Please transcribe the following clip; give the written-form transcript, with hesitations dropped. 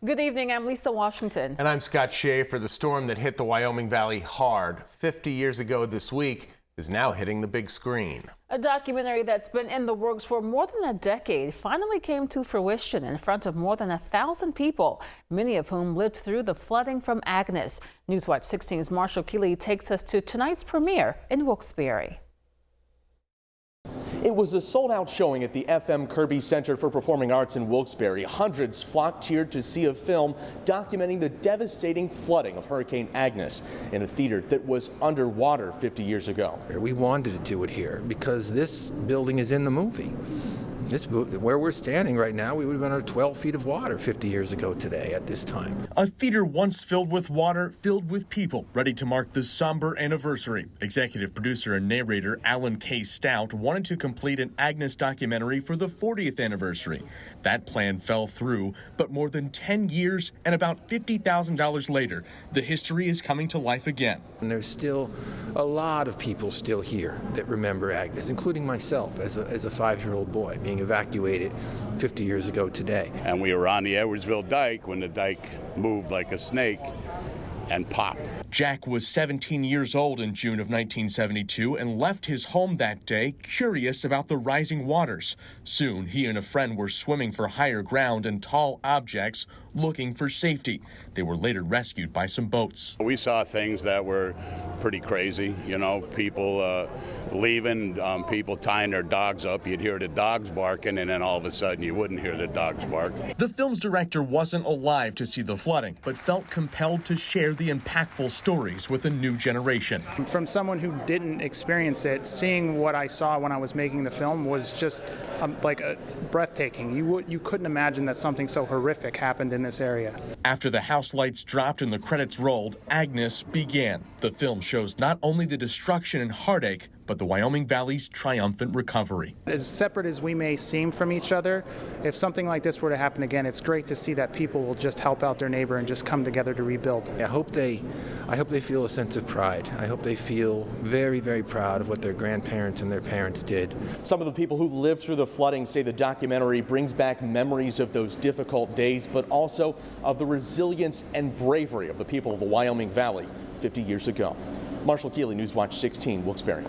Good evening, I'm Lisa Washington. And I'm Scott Shea. For the storm that hit the Wyoming Valley hard 50 years ago this week is now hitting the big screen. A documentary that's been in the works for more than a decade finally came to fruition in front of more than 1,000 people, many of whom lived through the flooding from Agnes. Newswatch 16's Marshall Keeley takes us to tonight's premiere in Wilkes-Barre. It was a sold-out showing at the FM Kirby Center for Performing Arts in Wilkes-Barre. Hundreds flocked here to see a film documenting the devastating flooding of Hurricane Agnes in a theater that was underwater 50 years ago. We wanted to do it here because this building is in the movie. Where we're standing right now, we would have been under 12 feet of water 50 years ago today at this time. A theater once filled with water, filled with people, ready to mark the somber anniversary. Executive producer and narrator Alan K. Stout wanted to complete an Agnes documentary for the 40th anniversary. That plan fell through, but more than 10 years and about $50,000 later, the history is coming to life again. And there's still a lot of people still here that remember Agnes, including myself as a 5-year-old boy being evacuated 50 years ago today. And we were on the Edwardsville dike when the dike moved like a snake and popped. Jack was 17 years old in June of 1972 and left his home that day curious about the rising waters. Soon, he and a friend were swimming for higher ground and tall objects looking for safety. They were later rescued by some boats. We saw things that were pretty crazy, you know, people leaving, people tying their dogs up. You'd hear the dogs barking, and then all of a sudden you wouldn't hear the dogs bark. The film's director wasn't alive to see the flooding, but felt compelled to share the impactful stories with a new generation. From someone who didn't experience it, seeing what I saw when I was making the film was just breathtaking. You couldn't imagine that something so horrific happened in this area. After the house lights dropped and the credits rolled, Agnes began. The film shows not only the destruction and heartache, but the Wyoming Valley's triumphant recovery. As separate as we may seem from each other, if something like this were to happen again, it's great to see that people will just help out their neighbor and just come together to rebuild. I hope they feel a sense of pride. I hope they feel very, very proud of what their grandparents and their parents did. Some of the people who lived through the flooding say the documentary brings back memories of those difficult days, but also of the resilience and bravery of the people of the Wyoming Valley 50 years ago. Marshall Keeley, Newswatch 16, Wilkes-Barre.